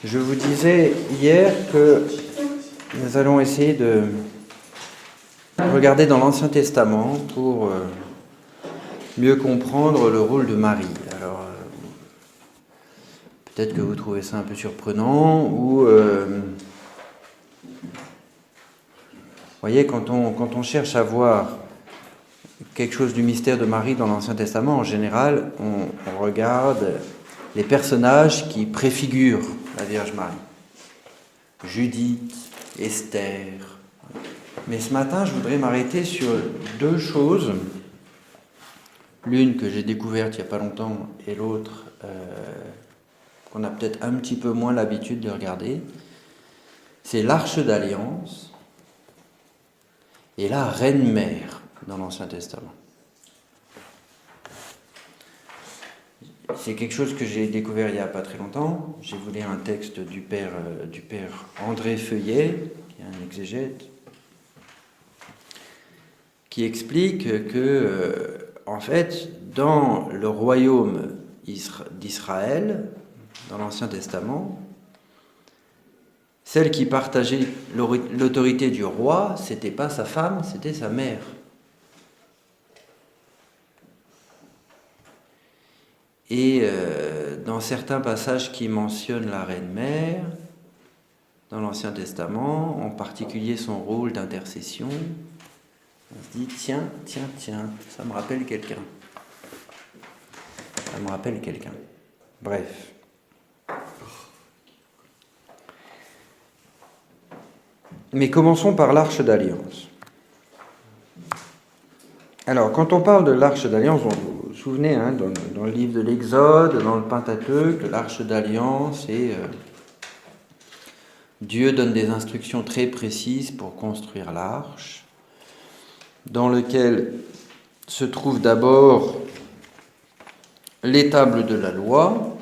Je vous disais hier que nous allons essayer de regarder dans l'Ancien Testament pour mieux comprendre le rôle de Marie. Alors, peut-être que vous trouvez ça un peu surprenant ou... Vous voyez, quand on cherche à voir quelque chose du mystère de Marie dans l'Ancien Testament, en général, on regarde les personnages qui préfigurent la Vierge Marie. Judith, Esther. Mais ce matin, je voudrais m'arrêter sur deux choses. L'une que j'ai découverte il n'y a pas longtemps et l'autre qu'on a peut-être un petit peu moins l'habitude de regarder. C'est l'Arche d'Alliance et la Reine-Mère dans l'Ancien Testament. C'est quelque chose que j'ai découvert il n'y a pas très longtemps. J'ai voulu un texte du père André Feuillet, qui est un exégète, qui explique que, en fait, dans le royaume d'Israël, dans l'Ancien Testament, celle qui partageait l'autorité du roi, c'était pas sa femme, c'était sa mère. Et dans certains passages qui mentionnent la Reine-Mère, dans l'Ancien Testament, en particulier son rôle d'intercession, on se dit, tiens, ça me rappelle quelqu'un. Ça me rappelle quelqu'un. Bref. Mais commençons par l'Arche d'Alliance. Alors, quand on parle de l'Arche d'Alliance, vous vous souvenez, dans le livre de l'Exode, dans le Pentateuque, l'Arche d'Alliance, et Dieu donne des instructions très précises pour construire l'Arche, dans lequel se trouve d'abord l'étable de la loi,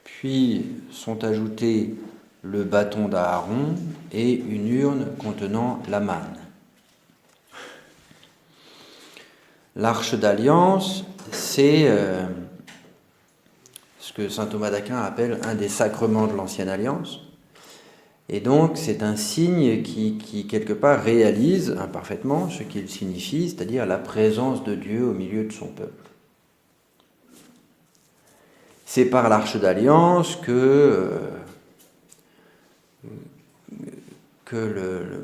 puis sont ajoutés le bâton d'Aaron et une urne contenant la manne. L'Arche d'Alliance, c'est ce que saint Thomas d'Aquin appelle un des sacrements de l'Ancienne Alliance. Et donc, c'est un signe qui, quelque part, réalise imparfaitement ce qu'il signifie, c'est-à-dire la présence de Dieu au milieu de son peuple. C'est par l'Arche d'Alliance que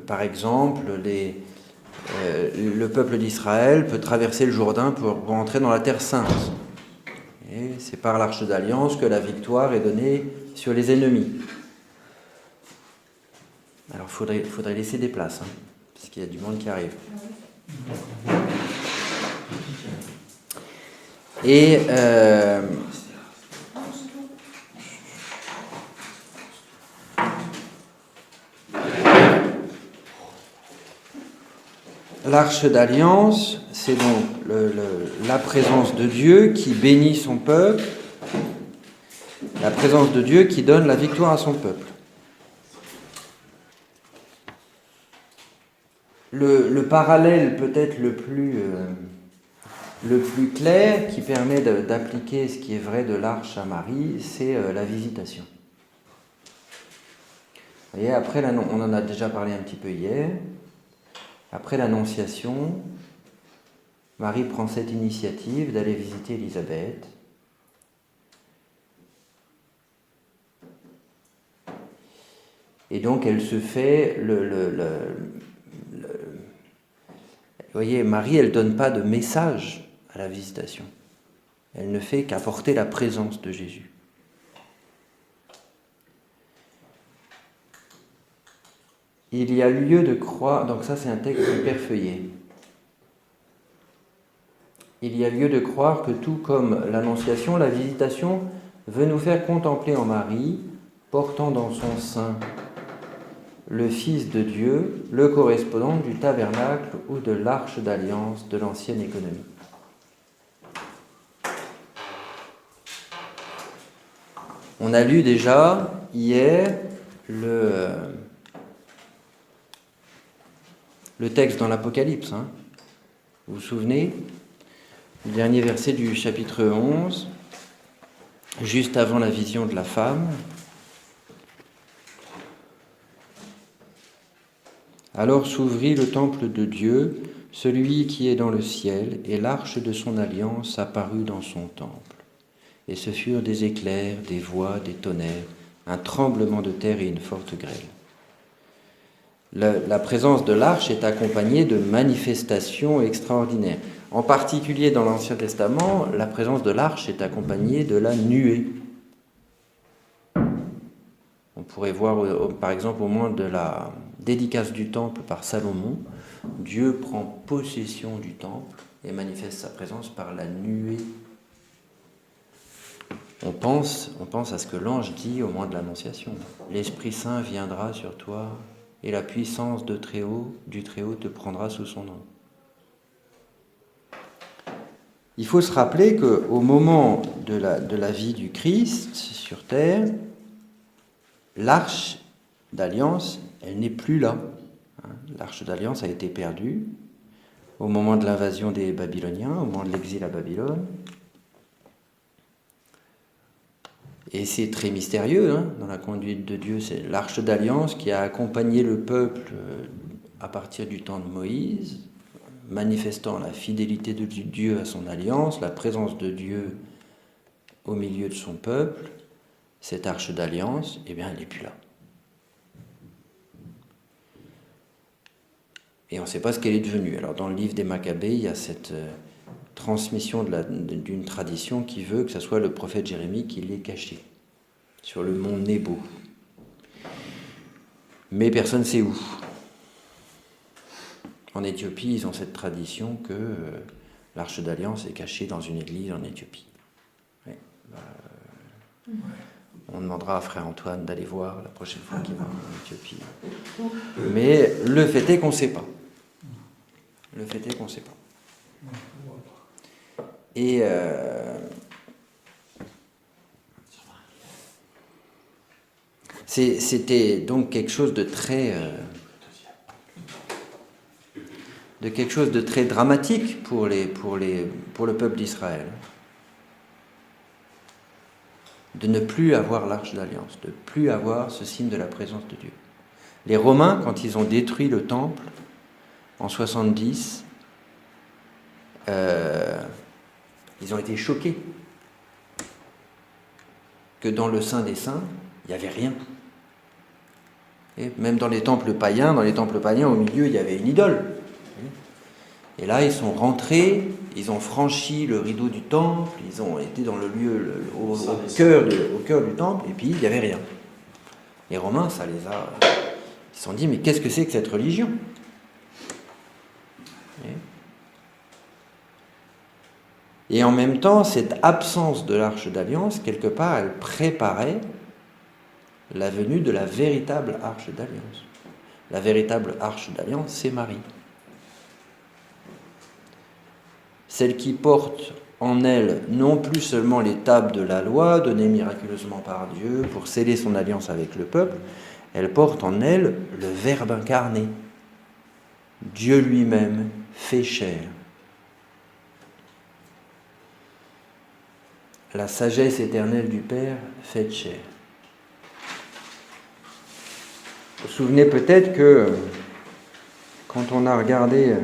par exemple, le peuple d'Israël peut traverser le Jourdain pour entrer dans la Terre Sainte. Et c'est par l'Arche d'Alliance que la victoire est donnée sur les ennemis. Alors, il faudrait laisser des places, parce qu'il y a du monde qui arrive. Et l'Arche d'Alliance, c'est donc la présence de Dieu qui bénit son peuple, la présence de Dieu qui donne la victoire à son peuple. Le parallèle peut-être le plus clair qui permet d'appliquer ce qui est vrai de l'Arche à Marie, c'est la visitation. Vous voyez, après, on en a déjà parlé un petit peu hier. Après l'Annonciation, Marie prend cette initiative d'aller visiter Élisabeth. Et donc elle se fait vous voyez, Marie, elle ne donne pas de message à la visitation. Elle ne fait qu'apporter la présence de Jésus. Il y a lieu de croire, donc ça c'est un texte du Père Feuillet. Il y a lieu de croire que tout comme l'Annonciation, la visitation veut nous faire contempler en Marie, portant dans son sein le Fils de Dieu, le correspondant du tabernacle ou de l'Arche d'Alliance de l'ancienne économie. On a lu déjà hier le texte dans l'Apocalypse. Vous vous souvenez ? Le dernier verset du chapitre 11, juste avant la vision de la femme. Alors s'ouvrit le temple de Dieu, celui qui est dans le ciel, et l'arche de son alliance apparut dans son temple. Et ce furent des éclairs, des voix, des tonnerres, un tremblement de terre et une forte grêle. La présence de l'arche est accompagnée de manifestations extraordinaires. En particulier dans l'Ancien Testament, la présence de l'arche est accompagnée de la nuée. On pourrait voir, par exemple, au moment de la dédicace du temple par Salomon, Dieu prend possession du temple et manifeste sa présence par la nuée. On pense à ce que l'ange dit au moment de l'Annonciation. L'Esprit Saint viendra sur toi et la puissance du Très-Haut te prendra sous son nom. Il faut se rappeler qu'au moment de la vie du Christ sur terre, l'arche d'alliance, elle n'est plus là. L'arche d'alliance a été perdue au moment de l'invasion des Babyloniens, au moment de l'exil à Babylone. Et c'est très mystérieux dans la conduite de Dieu. C'est l'arche d'alliance qui a accompagné le peuple à partir du temps de Moïse, manifestant la fidélité de Dieu à son alliance, la présence de Dieu au milieu de son peuple. Cette arche d'alliance, eh bien, elle n'est plus là. Et on ne sait pas ce qu'elle est devenue. Alors dans le livre des Maccabées, il y a cette transmission d'une tradition qui veut que ce soit le prophète Jérémie qui l'ait cachée sur le mont Nebo. Mais personne ne sait où. En Éthiopie, ils ont cette tradition que l'arche d'alliance est cachée dans une église en Éthiopie. Ouais. On demandera à frère Antoine d'aller voir la prochaine fois qu'il va en Éthiopie. Mais le fait est qu'on ne sait pas. Le fait est qu'on ne sait pas. Et c'était donc quelque chose de très dramatique pour le peuple d'Israël, de ne plus avoir l'arche d'alliance, de ne plus avoir ce signe de la présence de Dieu. Les Romains, quand ils ont détruit le temple en 70, ils ont été choqués que dans le Saint des Saints, il n'y avait rien. Et même dans les temples païens, au milieu, il y avait une idole. Et là, ils sont rentrés, ils ont franchi le rideau du temple, ils ont été dans le lieu, au cœur du temple, et puis il n'y avait rien. Les Romains, ça les a... Ils se sont dit, mais qu'est-ce que c'est que cette religion ? Et en même temps, cette absence de l'arche d'alliance, quelque part, elle préparait la venue de la véritable arche d'alliance. La véritable arche d'alliance, c'est Marie. Celle qui porte en elle non plus seulement les tables de la loi, données miraculeusement par Dieu pour sceller son alliance avec le peuple, elle porte en elle le Verbe incarné, Dieu lui-même fait chair. La sagesse éternelle du Père faite chair. Vous vous souvenez peut-être que quand on a regardé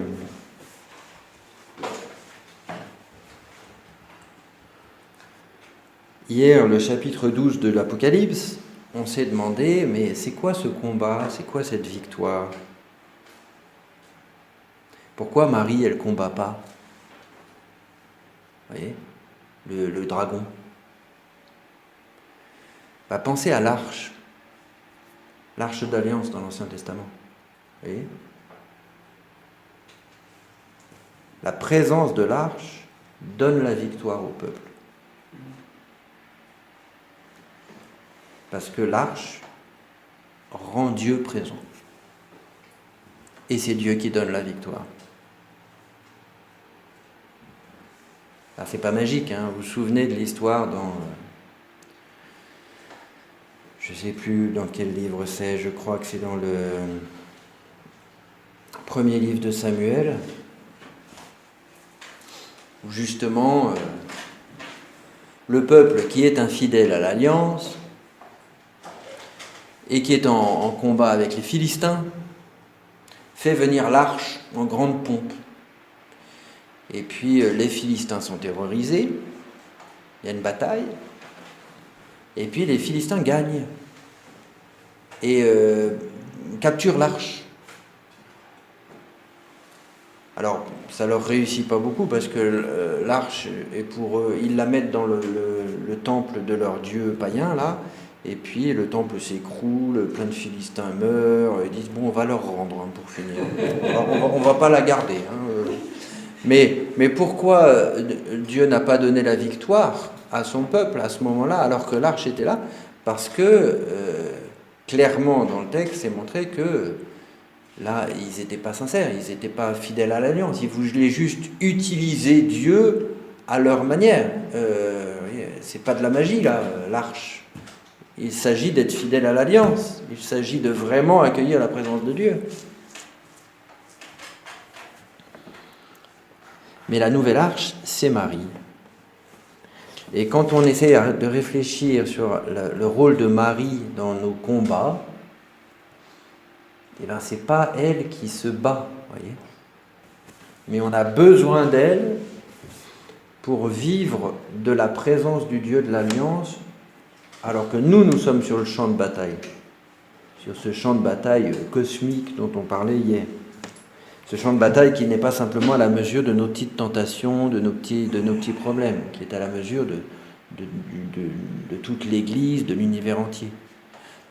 hier le chapitre 12 de l'Apocalypse, on s'est demandé, mais c'est quoi ce combat ? C'est quoi cette victoire ? Pourquoi Marie, elle ne combat pas ? Vous voyez ? Le dragon. Pensez à l'arche d'alliance dans l'Ancien Testament. Vous voyez ? La présence de l'arche donne la victoire au peuple. Parce que l'arche rend Dieu présent. Et c'est Dieu qui donne la victoire. Alors, c'est pas magique, vous vous souvenez de l'histoire dans... je ne sais plus dans quel livre c'est, je crois que c'est dans le premier livre de Samuel, où justement le peuple qui est infidèle à l'alliance et qui est en combat avec les Philistins, fait venir l'arche en grande pompe. Et puis les Philistins sont terrorisés, il y a une bataille, et puis les Philistins gagnent et capturent l'arche. Alors, ça leur réussit pas beaucoup parce que l'arche est pour eux, ils la mettent dans le temple de leur dieu païen, là, et puis le temple s'écroule, plein de Philistins meurent, ils disent, bon, on va leur rendre, hein, pour finir. On va pas la garder. Hein. Mais pourquoi Dieu n'a pas donné la victoire à son peuple à ce moment-là, alors que l'arche était là? Parce que, clairement, dans le texte, c'est montré que là, ils n'étaient pas sincères, ils n'étaient pas fidèles à l'alliance. Ils voulaient juste utiliser Dieu à leur manière. C'est pas de la magie, là, l'arche. Il s'agit d'être fidèle à l'alliance. Il s'agit de vraiment accueillir la présence de Dieu. Mais la nouvelle arche, c'est Marie. Et quand on essaie de réfléchir sur le rôle de Marie dans nos combats, eh bien, c'est pas elle qui se bat, voyez. Mais on a besoin d'elle pour vivre de la présence du Dieu de l'Alliance, alors que nous sommes sur le champ de bataille, sur ce champ de bataille cosmique dont on parlait hier. Ce champ de bataille qui n'est pas simplement à la mesure de nos petites tentations, de nos petits problèmes, qui est à la mesure de toute l'Église, de l'univers entier,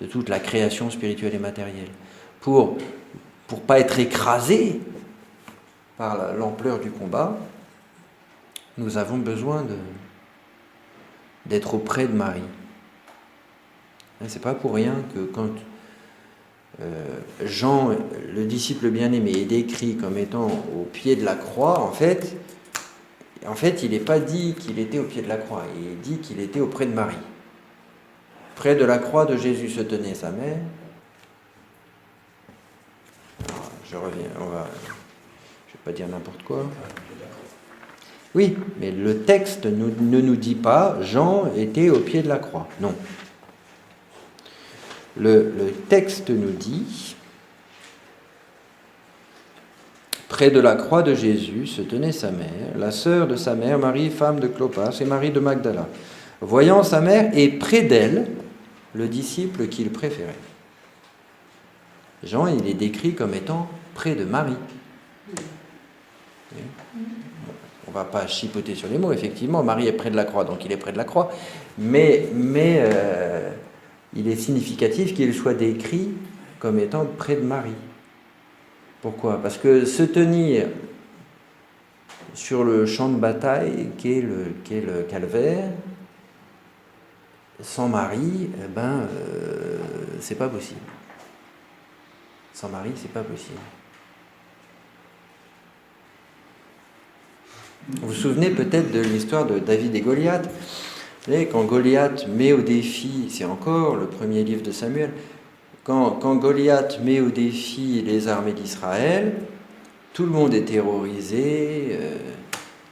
de toute la création spirituelle et matérielle. Pour pas être écrasé par l'ampleur du combat, nous avons besoin d'être auprès de Marie. C'est pas pour rien que quand Jean, le disciple bien-aimé, est décrit comme étant au pied de la croix, en fait, il n'est pas dit qu'il était au pied de la croix, il est dit qu'il était auprès de Marie. Près de la croix de Jésus se tenait sa mère. Alors, je reviens, je ne vais pas dire n'importe quoi. Oui, mais le texte ne nous dit pas Jean était au pied de la croix. Non. Le texte nous dit près de la croix de Jésus se tenait sa mère, la sœur de sa mère, Marie, femme de Clopas, et Marie de Magdala. Voyant sa mère et près d'elle, le disciple qu'il préférait. Jean, il est décrit comme étant près de Marie. On ne va pas chipoter sur les mots, effectivement, Marie est près de la croix, donc il est près de la croix, mais il est significatif qu'il soit décrit comme étant près de Marie. Pourquoi ? Parce que se tenir sur le champ de bataille qu'est le calvaire, sans Marie, c'est pas possible. Sans Marie, c'est pas possible. Vous vous souvenez peut-être de l'histoire de David et Goliath ? Vous savez, quand Goliath met au défi, c'est encore le premier livre de Samuel, quand Goliath met au défi les armées d'Israël, tout le monde est terrorisé,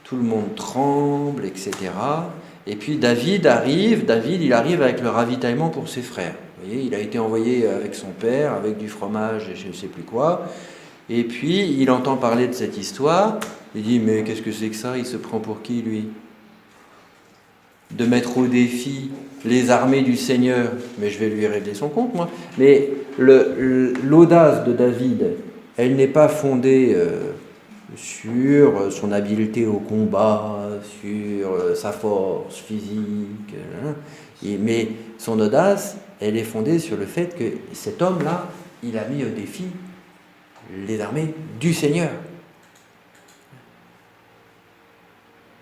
tout le monde tremble, etc. Et puis David arrive avec le ravitaillement pour ses frères. Vous voyez, il a été envoyé avec son père, avec du fromage et je ne sais plus quoi. Et puis il entend parler de cette histoire, il dit mais qu'est-ce que c'est que ça ? Il se prend pour qui lui ? De mettre au défi les armées du Seigneur, mais je vais lui régler son compte, moi. Mais l'audace de David, elle n'est pas fondée sur son habileté au combat, sur sa force physique, mais son audace, elle est fondée sur le fait que cet homme-là, il a mis au défi les armées du Seigneur.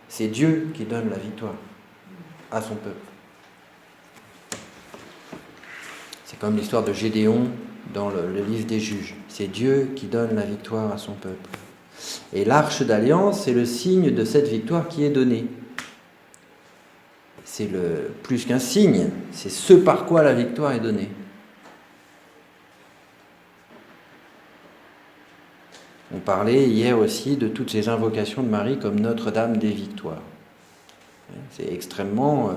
C'est Dieu qui donne la victoire à son peuple. C'est comme l'histoire de Gédéon dans le livre des Juges. C'est Dieu qui donne la victoire à son peuple. Et l'arche d'alliance, c'est le signe de cette victoire qui est donnée. C'est plus qu'un signe, c'est ce par quoi la victoire est donnée. On parlait hier aussi de toutes ces invocations de Marie comme Notre-Dame des Victoires. C'est extrêmement...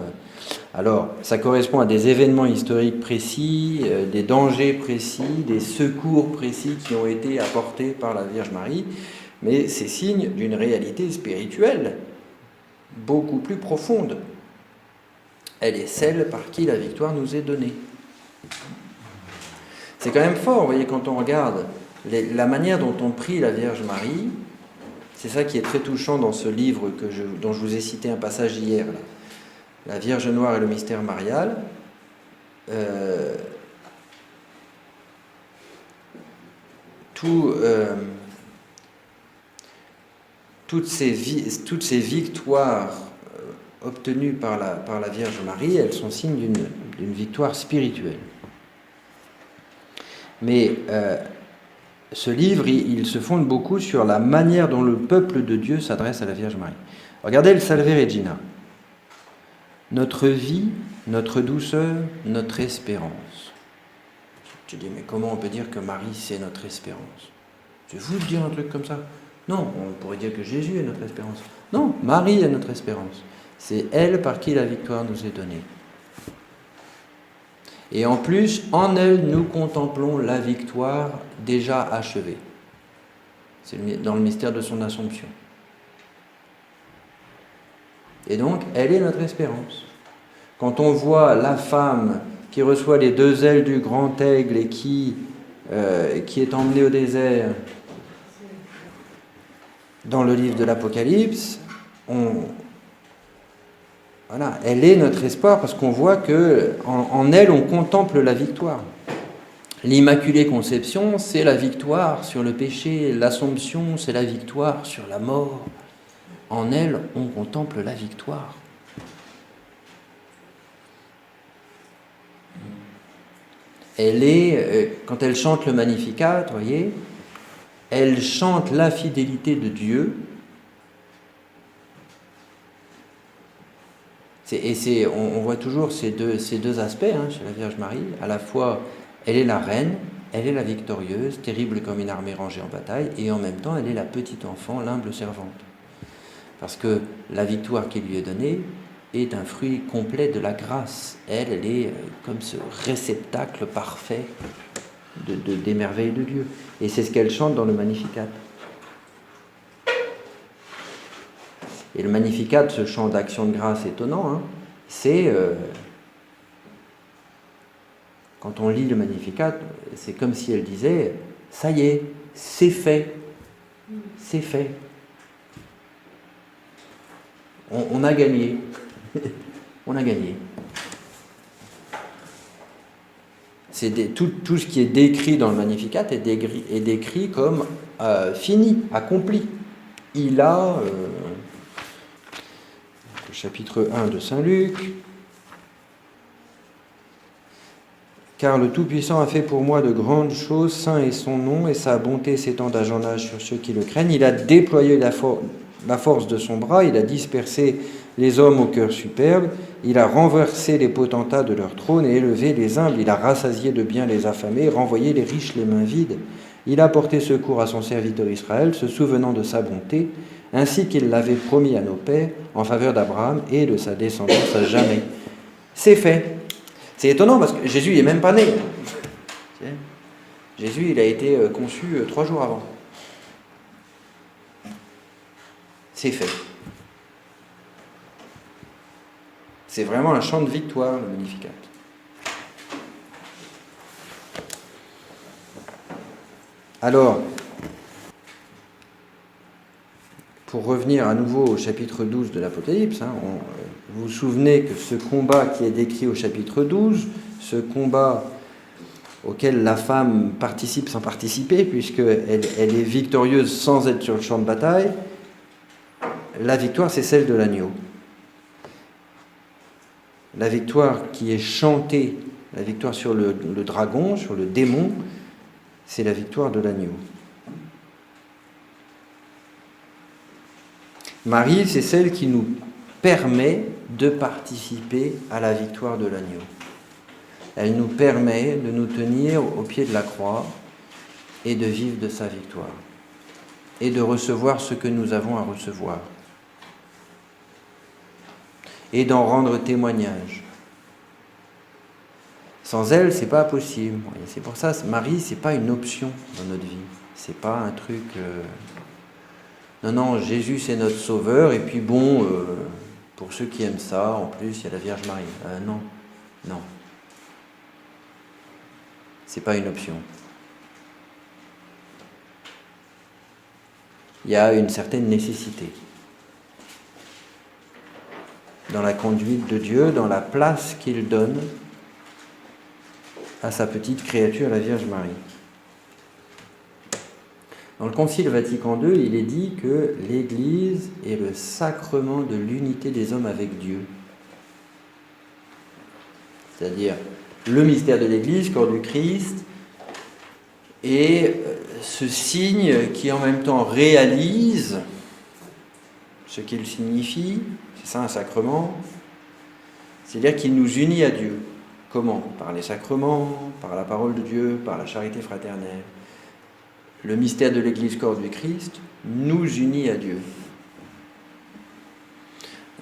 Alors, ça correspond à des événements historiques précis, des dangers précis, des secours précis qui ont été apportés par la Vierge Marie, mais c'est signe d'une réalité spirituelle beaucoup plus profonde. Elle est celle par qui la victoire nous est donnée. C'est quand même fort, vous voyez, quand on regarde la manière dont on prie la Vierge Marie, c'est ça qui est très touchant dans ce livre dont je vous ai cité un passage hier, là. La Vierge Noire et le mystère marial. Toutes ces victoires obtenues par la Vierge Marie, elles sont signes d'une victoire spirituelle. Mais ce livre, il se fonde beaucoup sur la manière dont le peuple de Dieu s'adresse à la Vierge Marie. Regardez le Salve Regina. Notre vie, notre douceur, notre espérance. Tu dis, mais comment on peut dire que Marie, c'est notre espérance? Je vais vous dire un truc comme ça. Non, on pourrait dire que Jésus est notre espérance. Non, Marie est notre espérance. C'est elle par qui la victoire nous est donnée. Et en plus, en elle, nous contemplons la victoire déjà achevée. C'est dans le mystère de son Assomption. Et donc, elle est notre espérance. Quand on voit la femme qui reçoit les 2 ailes du grand aigle et qui est emmenée au désert, dans le livre de l'Apocalypse, voilà, elle est notre espoir parce qu'on voit qu'en elle, on contemple la victoire. L'Immaculée Conception, c'est la victoire sur le péché. L'Assomption, c'est la victoire sur la mort. En elle, on contemple la victoire. Elle est, quand elle chante le Magnificat, vous voyez, elle chante la fidélité de Dieu. On voit toujours ces deux aspects chez la Vierge Marie. À la fois, elle est la reine, elle est la victorieuse, terrible comme une armée rangée en bataille, et en même temps, elle est la petite enfant, l'humble servante. Parce que la victoire qui lui est donnée est un fruit complet de la grâce. Elle est comme ce réceptacle parfait des merveilles de Dieu. Et c'est ce qu'elle chante dans le Magnificat. Et le Magnificat, ce chant d'action de grâce étonnant, c'est... quand on lit le Magnificat, c'est comme si elle disait « Ça y est, c'est fait. C'est fait. On a gagné. On a gagné. » Tout ce qui est décrit dans le Magnificat est décrit comme fini, accompli. Il a... chapitre 1 de Saint Luc. « Car le Tout-Puissant a fait pour moi de grandes choses, saint est son nom, et sa bonté s'étend d'âge en âge sur ceux qui le craignent. Il a déployé la force de son bras, il a dispersé les hommes au cœur superbe, il a renversé les potentats de leur trône et élevé les humbles, il a rassasié de biens les affamés, renvoyé les riches les mains vides. Il a porté secours à son serviteur Israël, se souvenant de sa bonté, ainsi qu'il l'avait promis à nos pères, en faveur d'Abraham et de sa descendance à jamais. » C'est fait. C'est étonnant parce que Jésus n'est même pas né. Jésus, il a été conçu 3 jours avant. C'est fait. C'est vraiment un chant de victoire, le Magnificat. Alors, pour revenir à nouveau au chapitre 12 de l'Apocalypse, vous vous souvenez que ce combat qui est décrit au chapitre 12, ce combat auquel la femme participe sans participer, puisqu'elle est victorieuse sans être sur le champ de bataille, la victoire, c'est celle de l'agneau. La victoire qui est chantée, la victoire sur le dragon, sur le démon, c'est la victoire de l'agneau. Marie, c'est celle qui nous permet de participer à la victoire de l'agneau. Elle nous permet de nous tenir au pied de la croix et de vivre de sa victoire et de recevoir ce que nous avons à recevoir. et d'en rendre témoignage. Sans elle, c'est pas possible. Et c'est pour ça, Marie, c'est pas une option dans notre vie. C'est pas un truc... Non, Jésus, c'est notre sauveur, et puis bon, pour ceux qui aiment ça, en plus, il y a la Vierge Marie. Non. C'est pas une option. Il y a une certaine nécessité dans la conduite de Dieu, dans la place qu'il donne à sa petite créature, la Vierge Marie. Dans le Concile Vatican II, il est dit que l'Église est le sacrement de l'unité des hommes avec Dieu. C'est-à-dire le mystère de l'Église, corps du Christ, et ce signe qui en même temps réalise ce qu'il signifie, c'est ça un sacrement, c'est-à-dire qu'il nous unit à Dieu. Comment ? Par les sacrements, par la parole de Dieu, par la charité fraternelle. Le mystère de l'Église, corps du Christ, nous unit à Dieu.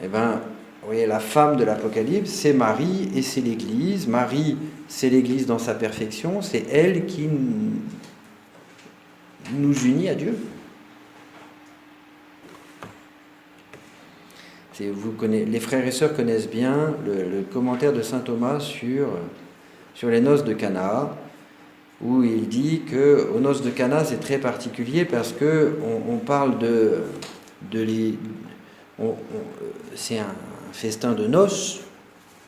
Eh bien, vous voyez, la femme de l'Apocalypse, c'est Marie et c'est l'Église. Marie, c'est l'Église dans sa perfection, c'est elle qui nous unit à Dieu. Les frères et sœurs connaissent bien le commentaire de saint Thomas sur les noces de Cana, où il dit qu'aux noces de Cana, c'est très particulier parce qu'on parle c'est un festin de noces,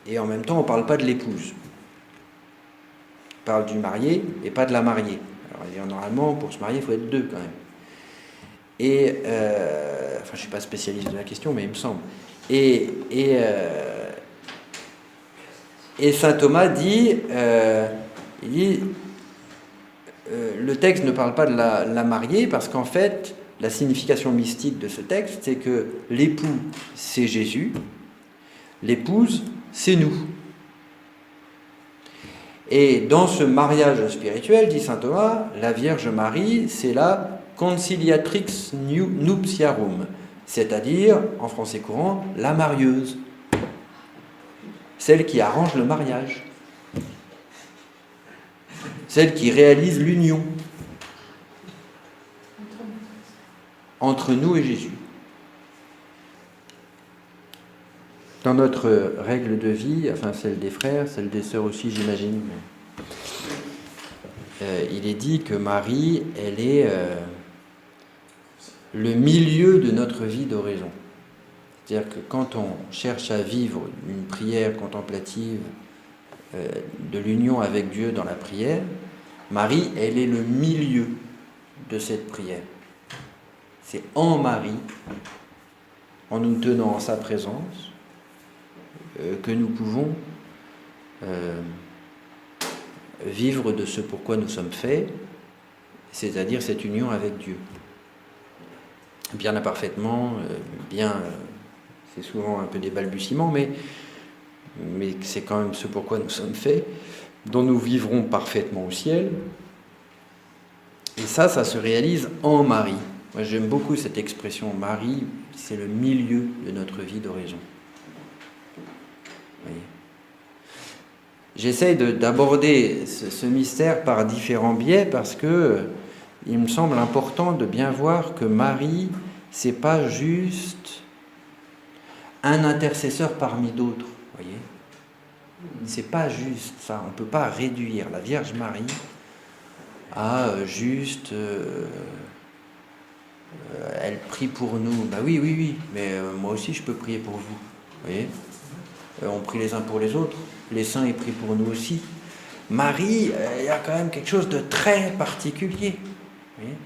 et en même temps, on ne parle pas de l'épouse. On parle du marié et pas de la mariée. Alors, normalement, pour se marier, il faut être deux quand même. Et, je ne suis pas spécialiste de la question, mais il me semble. Et saint Thomas dit, le texte ne parle pas de la mariée, parce qu'en fait, la signification mystique de ce texte, c'est que l'époux, c'est Jésus, l'épouse, c'est nous. Et dans ce mariage spirituel, dit saint Thomas, la Vierge Marie, c'est la conciliatrix nuptiarum, c'est-à-dire, en français courant, la marieuse, celle qui arrange le mariage, celle qui réalise l'union entre nous et Jésus. Dans notre règle de vie, enfin celle des frères, celle des sœurs aussi, j'imagine, il est dit que Marie, elle est le milieu de notre vie d'oraison. C'est-à-dire que quand on cherche à vivre une prière contemplative de l'union avec Dieu dans la prière, Marie, elle est le milieu de cette prière. C'est en Marie, en nous tenant en sa présence, que nous pouvons vivre de ce pourquoi nous sommes faits, c'est-à-dire cette union avec Dieu. Bien imparfaitement, c'est souvent un peu des balbutiements, mais c'est quand même ce pourquoi nous sommes faits, dont nous vivrons parfaitement au ciel. Et ça se réalise en Marie. Moi, j'aime beaucoup cette expression. Marie, c'est le milieu de notre vie d'oraison. Voyez. J'essaye d'aborder ce mystère par différents biais parce que il me semble important de bien voir que Marie, c'est pas juste un intercesseur parmi d'autres. Voyez. C'est pas juste ça. On ne peut pas réduire la Vierge Marie à juste elle prie pour nous. Ben oui, mais moi aussi je peux prier pour vous. Vous voyez, on prie les uns pour les autres. Les saints, ils prient pour nous aussi. Marie, il y a quand même quelque chose de très particulier. Vous voyez,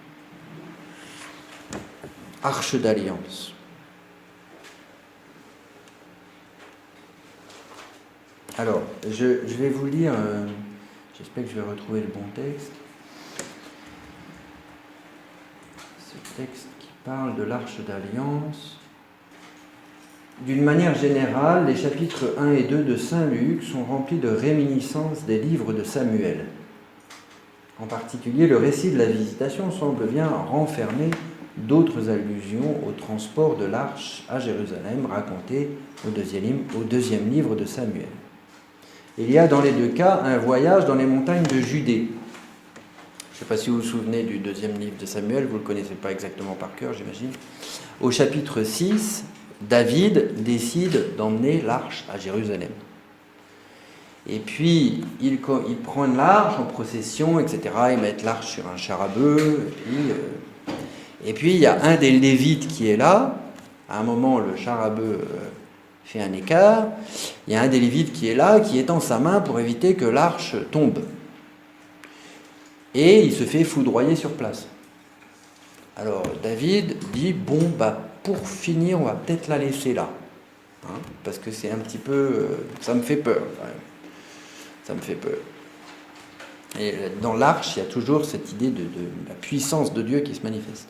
arche d'alliance. Alors, je vais vous lire, j'espère que je vais retrouver le bon texte. Ce texte qui parle de l'arche d'alliance. D'une manière générale, les chapitres 1 et 2 de Saint Luc sont remplis de réminiscences des livres de Samuel. En particulier, le récit de la visitation semble bien renfermer d'autres allusions au transport de l'arche à Jérusalem raconté au deuxième livre de Samuel. Il y a dans les deux cas un voyage dans les montagnes de Judée. Je ne sais pas si vous vous souvenez du deuxième livre de Samuel, vous ne le connaissez pas exactement par cœur, j'imagine. Au chapitre 6, David décide d'emmener l'arche à Jérusalem. Et puis, ils prennent l'arche en procession, etc. Ils mettent l'arche sur un char à bœufs. Et puis, il y a un des Lévites qui est là. À un moment, le char à bœufs fait un écart. Il y a un des Lévites qui est là, qui étend sa main pour éviter que l'arche tombe. Et il se fait foudroyer sur place. Alors, David dit, bon, pour finir, on va peut-être la laisser là. Hein, parce que c'est un petit peu... ça me fait peur, quand même. Ça me fait peur. Et dans l'arche, il y a toujours cette idée de la puissance de Dieu qui se manifeste.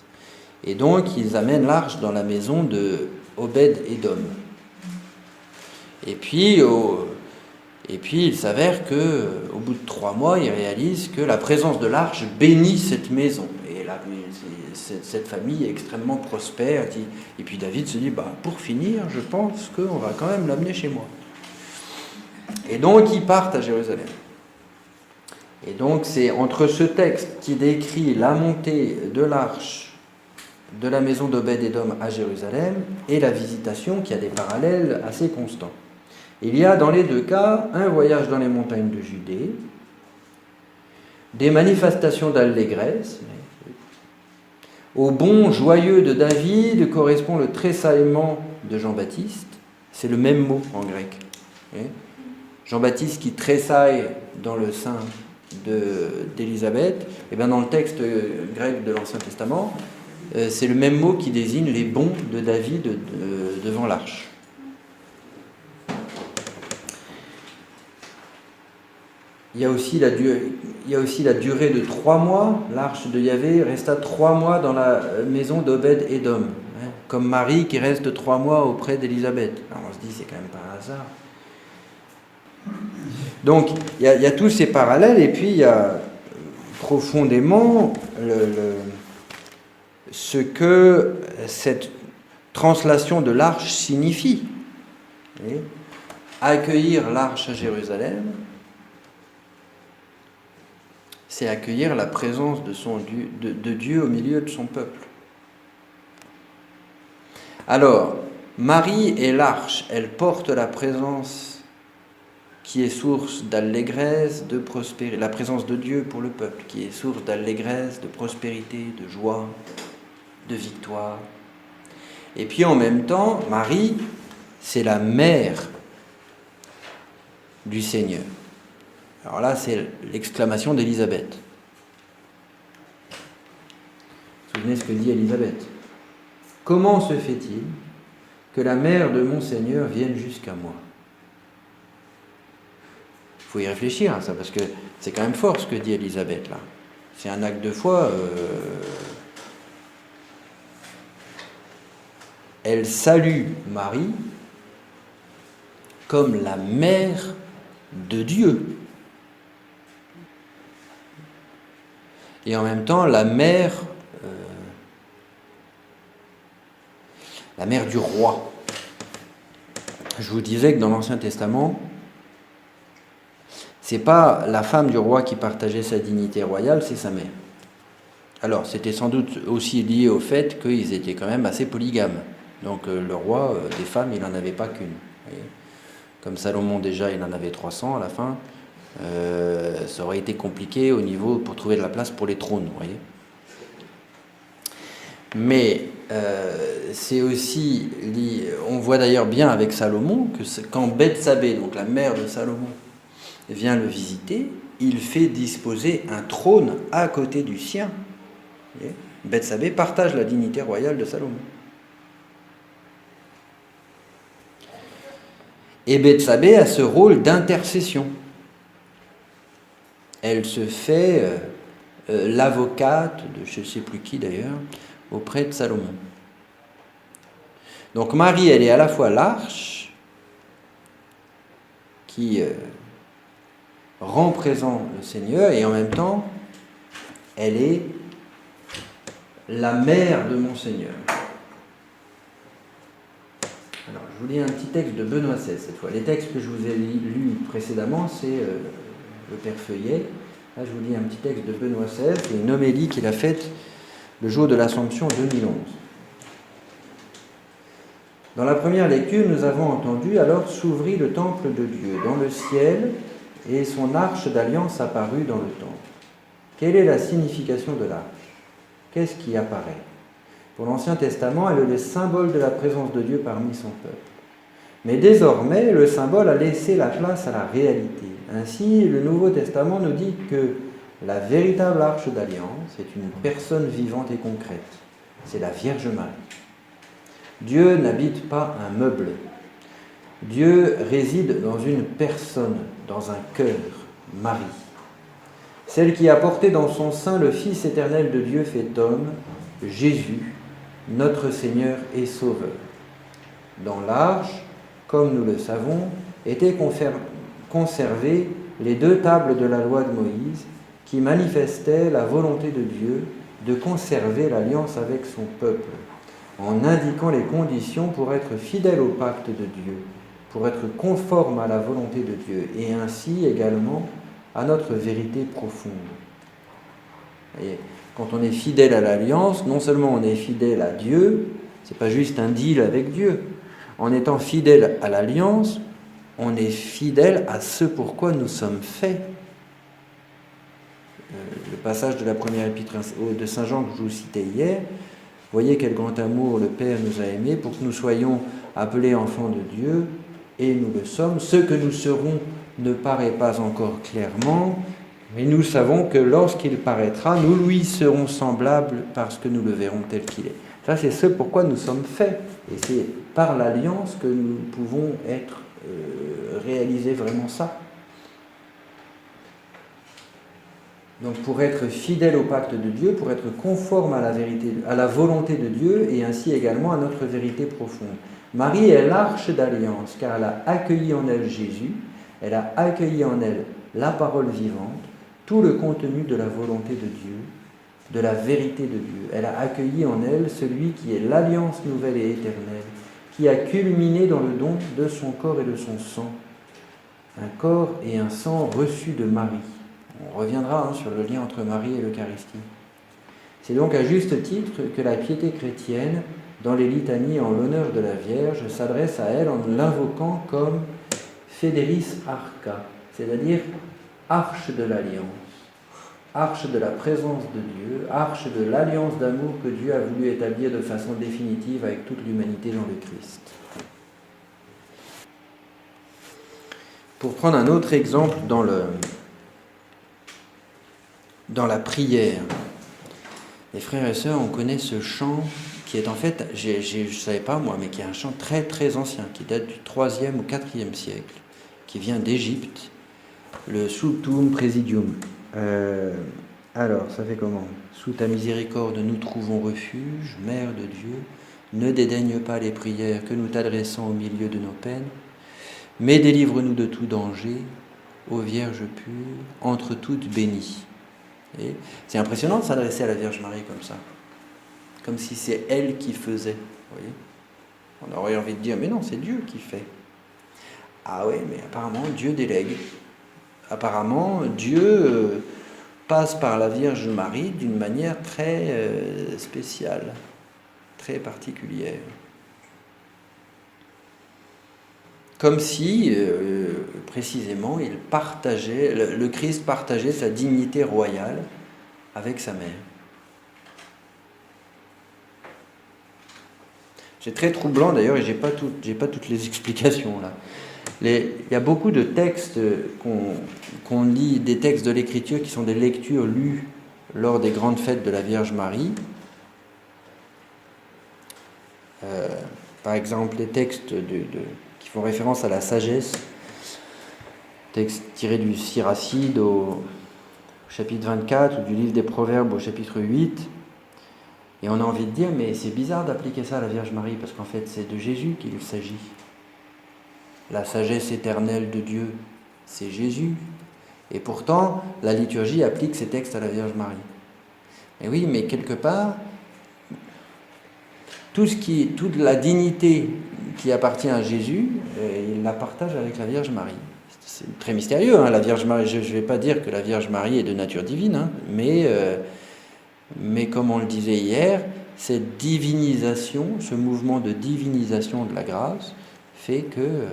Et donc, ils amènent l'arche dans la maison de Obed-Édom. Et puis, il s'avère qu'au bout de 3 mois, ils réalisent que la présence de l'arche bénit cette maison. Et là, cette famille est extrêmement prospère. Et puis David se dit, pour finir, je pense qu'on va quand même l'amener chez moi. Et donc, ils partent à Jérusalem. Et donc, c'est entre ce texte qui décrit la montée de l'arche de la maison d'Obed-Édom à Jérusalem et la visitation qui a des parallèles assez constants. Il y a dans les deux cas un voyage dans les montagnes de Judée, des manifestations d'allégresse. Au bond joyeux de David correspond le tressaillement de Jean-Baptiste. C'est le même mot en grec. Jean-Baptiste qui tressaille dans le sein d'Élisabeth, et bien dans le texte grec de l'Ancien Testament, c'est le même mot qui désigne les bonds de David devant l'arche. Il y a aussi la durée de 3 mois. L'arche de Yahvé resta 3 mois dans la maison d'Obed-Édom, comme Marie qui reste 3 mois auprès d'Élisabeth. Alors on se dit, c'est quand même pas un hasard. Donc, il y a tous ces parallèles, et puis il y a profondément ce que cette translation de l'arche signifie. Accueillir l'arche à Jérusalem, c'est accueillir la présence de Dieu au milieu de son peuple. Alors, Marie et l'arche, elles portent la présence qui est source d'allégresse, de prospérité, la présence de Dieu pour le peuple, qui est source d'allégresse, de prospérité, de joie, de victoire. Et puis en même temps, Marie, c'est la mère du Seigneur. Alors là, c'est l'exclamation d'Élisabeth. Vous vous souvenez ce que dit Élisabeth ? Comment se fait-il que la mère de mon Seigneur vienne jusqu'à moi ? Il faut y réfléchir à ça, parce que c'est quand même fort ce que dit Élisabeth là. C'est un acte de foi. Elle salue Marie comme la mère de Dieu. Et en même temps, la mère du roi. Je vous disais que dans l'Ancien Testament, c'est pas la femme du roi qui partageait sa dignité royale, c'est sa mère. Alors, c'était sans doute aussi lié au fait qu'ils étaient quand même assez polygames. Donc, le roi, des femmes, il n'en avait pas qu'une. Comme Salomon, déjà, il en avait 300 à la fin. Ça aurait été compliqué au niveau pour trouver de la place pour les trônes, vous voyez. Mais c'est aussi on voit d'ailleurs bien avec Salomon que quand Bethsabée, donc la mère de Salomon, vient le visiter, il fait disposer un trône à côté du sien. Bethsabée partage la dignité royale de Salomon. Et Bethsabée a ce rôle d'intercession. Elle se fait l'avocate de je ne sais plus qui d'ailleurs, auprès de Salomon. Donc Marie, elle est à la fois l'arche qui rend présent le Seigneur, et en même temps, elle est la mère de mon Seigneur. Alors, je vous lis un petit texte de Benoît XVI cette fois. Les textes que je vous ai lus précédemment, c'est le Père Feuillet. Là, je vous lis un petit texte de Benoît XVI, c'est une homélie qu'il a faite le jour de l'Assomption 2011. Dans la première lecture, nous avons entendu « Alors s'ouvrit le temple de Dieu dans le ciel, et son arche d'alliance apparut dans le temple. » Quelle est la signification de l'arche? Qu'est-ce qui apparaît? Pour l'Ancien Testament, elle est le symbole de la présence de Dieu parmi son peuple. Mais désormais, le symbole a laissé la place à la réalité. Ainsi, le Nouveau Testament nous dit que la véritable arche d'alliance est une personne vivante et concrète. C'est la Vierge Marie. Dieu n'habite pas un meuble. Dieu réside dans une personne, dans un cœur, Marie. Celle qui a porté dans son sein le Fils éternel de Dieu fait homme, Jésus, notre Seigneur et Sauveur. Dans l'arche, comme nous le savons, étaient conservées les 2 tables de la loi de Moïse qui manifestaient la volonté de Dieu de conserver l'alliance avec son peuple, en indiquant les conditions pour être fidèle au pacte de Dieu, pour être conforme à la volonté de Dieu, et ainsi également à notre vérité profonde. Et quand on est fidèle à l'alliance, non seulement on est fidèle à Dieu, c'est pas juste un deal avec Dieu. En étant fidèle à l'alliance, on est fidèle à ce pourquoi nous sommes faits. Le passage de la première épître de Saint Jean que je vous citais hier, voyez quel grand amour le Père nous a aimés pour que nous soyons appelés enfants de Dieu, et nous le sommes. Ce que nous serons ne paraît pas encore clairement, mais nous savons que lorsqu'il paraîtra, nous lui serons semblables parce que nous le verrons tel qu'il est. Ça, c'est ce pourquoi nous sommes faits, et c'est par l'alliance que nous pouvons être réaliser vraiment ça. Donc pour être fidèle au pacte de Dieu, pour être conforme à la vérité, à la volonté de Dieu, et ainsi également à notre vérité profonde. Marie est l'arche d'alliance, car elle a accueilli en elle Jésus, elle a accueilli en elle la parole vivante, tout le contenu de la volonté de Dieu, de la vérité de Dieu. Elle a accueilli en elle celui qui est l'alliance nouvelle et éternelle, qui a culminé dans le don de son corps et de son sang, un corps et un sang reçus de Marie. On reviendra sur le lien entre Marie et l'Eucharistie. C'est donc à juste titre que la piété chrétienne, dans les litanies en l'honneur de la Vierge, s'adresse à elle en l'invoquant comme Federis Arca, c'est-à-dire arche de l'alliance, arche de la présence de Dieu, arche de l'alliance d'amour que Dieu a voulu établir de façon définitive avec toute l'humanité dans le Christ. Pour prendre un autre exemple dans la prière, les frères et sœurs, on connaît ce chant qui est en fait, je ne savais pas moi, mais qui est un chant très très ancien, qui date du 3e ou 4e siècle, qui vient d'Égypte, le Sutum Presidium. Alors, ça fait comment? Sous ta miséricorde, nous trouvons refuge, Mère de Dieu, ne dédaigne pas les prières que nous t'adressons au milieu de nos peines, mais délivre-nous de tout danger, ô Vierge pure, entre toutes bénies. Et c'est impressionnant de s'adresser à la Vierge Marie comme ça, comme si c'est elle qui faisait. Vous voyez, on aurait envie de dire, mais non, c'est Dieu qui fait. Ah oui, mais apparemment Dieu délègue. Apparemment Dieu passe par la Vierge Marie d'une manière très spéciale, très particulière. Comme si, précisément, il partageait, le Christ partageait sa dignité royale avec sa mère. C'est très troublant d'ailleurs, et j'ai pas toutes les explications là. Il y a beaucoup de textes qu'on lit, des textes de l'Écriture qui sont des lectures lues lors des grandes fêtes de la Vierge Marie. Par exemple, les textes qui font référence à la sagesse, texte tiré du Siracide au chapitre 24 ou du livre des Proverbes au chapitre 8. Et on a envie de dire, mais c'est bizarre d'appliquer ça à la Vierge Marie, parce qu'en fait, c'est de Jésus qu'il s'agit. La sagesse éternelle de Dieu, c'est Jésus. Et pourtant, la liturgie applique ces textes à la Vierge Marie. Et oui, mais quelque part, toute la dignité qui appartient à Jésus, il la partage avec la Vierge Marie. C'est très mystérieux, hein, la Vierge Marie. Je ne vais pas dire que la Vierge Marie est de nature divine, hein, mais comme on le disait hier, cette divinisation, ce mouvement de divinisation de la grâce, fait que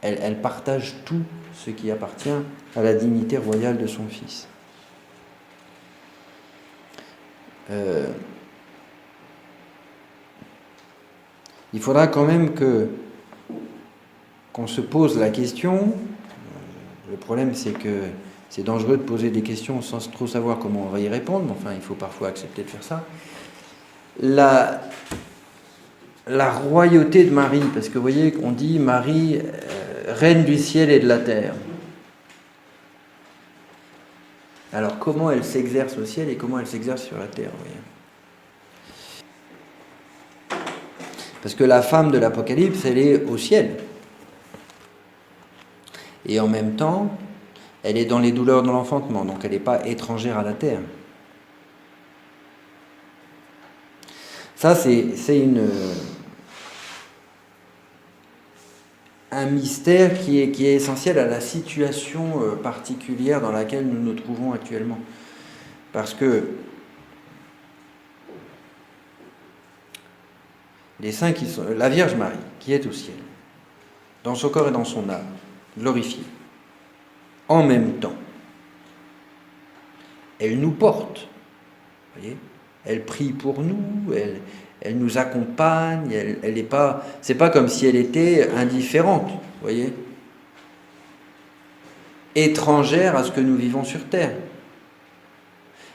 elle partage tout ce qui appartient à la dignité royale de son Fils. Il faudra quand même qu'on se pose la question. Le problème, c'est que c'est dangereux de poser des questions sans trop savoir comment on va y répondre, mais enfin, il faut parfois accepter de faire ça. La royauté de Marie, parce que vous voyez, on dit Marie, reine du ciel et de la terre. Alors, comment elle s'exerce au ciel et comment elle s'exerce sur la terre, vous voyez ? Parce que la femme de l'Apocalypse, elle est au ciel. Et en même temps, elle est dans les douleurs de l'enfantement, donc elle n'est pas étrangère à la terre. Ça, c'est un mystère qui est essentiel à la situation particulière dans laquelle nous nous trouvons actuellement. Parce que les saints qui sont, la Vierge Marie, qui est au ciel, dans son corps et dans son âme, glorifiée, en même temps, elle nous porte, vous voyez, elle prie pour nous, elle nous accompagne, elle est pas, c'est pas comme si elle était indifférente, vous voyez, étrangère à ce que nous vivons sur terre.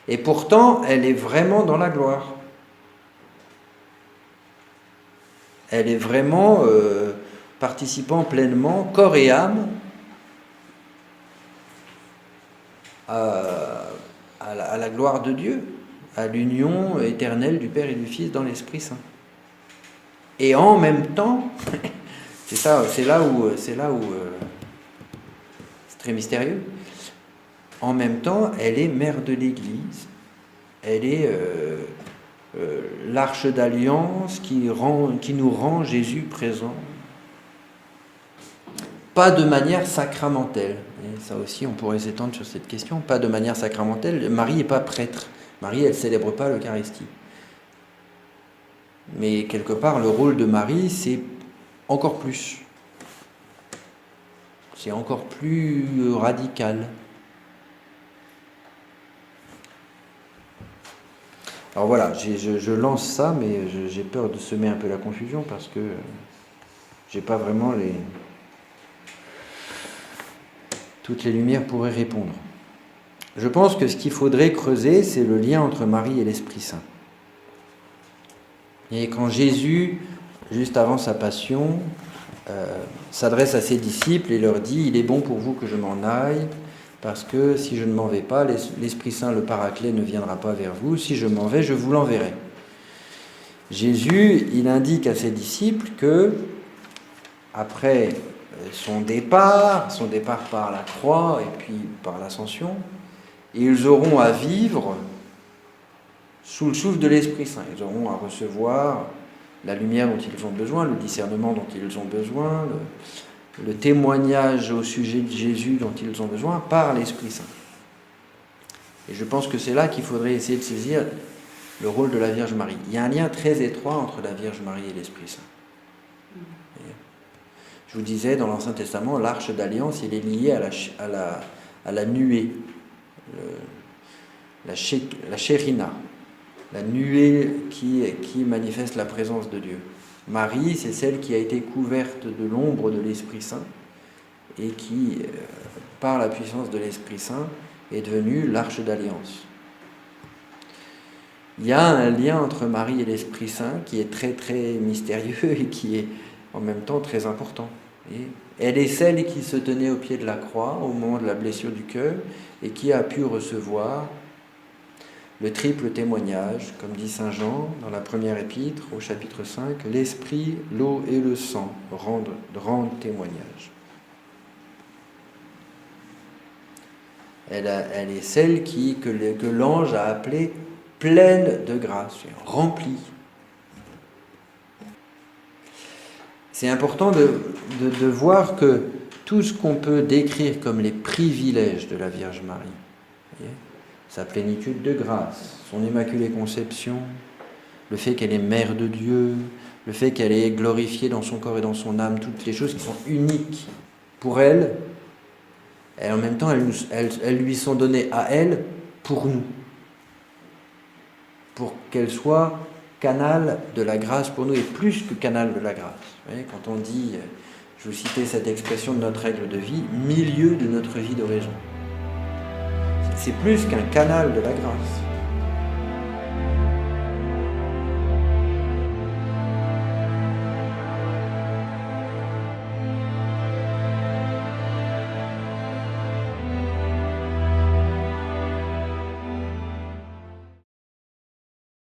Et pourtant, elle est vraiment dans la gloire. Elle est vraiment participant pleinement, corps et âme, à la gloire de Dieu, à l'union éternelle du Père et du Fils dans l'Esprit Saint. Et en même temps, c'est là où c'est très mystérieux. En même temps, elle est mère de l'Église. Elle est l'arche d'alliance qui nous rend Jésus présent. Pas de manière sacramentelle. Et ça aussi, on pourrait s'étendre sur cette question. Pas de manière sacramentelle. Marie n'est pas prêtre. Marie, elle ne célèbre pas l'Eucharistie. Mais quelque part, le rôle de Marie, c'est encore plus. C'est encore plus radical. Alors voilà, je lance ça, mais j'ai peur de semer un peu la confusion parce que j'ai pas vraiment toutes les lumières pourraient répondre. Je pense que ce qu'il faudrait creuser, c'est le lien entre Marie et l'Esprit Saint. Et quand Jésus, juste avant sa passion, s'adresse à ses disciples et leur dit « Il est bon pour vous que je m'en aille, parce que si je ne m'en vais pas, l'Esprit Saint, le Paraclet, ne viendra pas vers vous. Si je m'en vais, je vous l'enverrai. » Jésus, il indique à ses disciples que, après son départ par la croix et puis par l'ascension, ils auront à vivre sous le souffle de l'Esprit Saint. Ils auront à recevoir la lumière dont ils ont besoin, le discernement dont ils ont besoin, le témoignage au sujet de Jésus dont ils ont besoin par l'Esprit Saint. Et je pense que c'est là qu'il faudrait essayer de saisir le rôle de la Vierge Marie. Il y a un lien très étroit entre la Vierge Marie et l'Esprit Saint. Je vous disais, dans l'Ancien Testament, l'arche d'alliance, il est lié à la nuée, la Shérina, la nuée qui manifeste la présence de Dieu. Marie, c'est celle qui a été couverte de l'ombre de l'Esprit Saint et qui, par la puissance de l'Esprit Saint, est devenue l'arche d'alliance. Il y a un lien entre Marie et l'Esprit Saint qui est très très mystérieux et qui est en même temps très important. Et elle est celle qui se tenait au pied de la croix au moment de la blessure du cœur et qui a pu recevoir le triple témoignage, comme dit saint Jean dans la première épître au chapitre 5, l'esprit, l'eau et le sang rendent témoignage. Elle est celle que l'ange a appelée pleine de grâce, remplie. c'est important de voir que tout ce qu'on peut décrire comme les privilèges de la Vierge Marie, voyez, sa plénitude de grâce, son immaculée conception, le fait qu'elle est mère de Dieu, le fait qu'elle est glorifiée dans son corps et dans son âme, toutes les choses qui sont uniques pour elle, et en même temps elles lui sont données à elle pour nous, pour qu'elle soit canal de la grâce pour nous, et plus que canal de la grâce. Vous voyez, quand on dit, je vous citais cette expression de notre règle de vie, milieu de notre vie d'oraison. C'est plus qu'un canal de la grâce.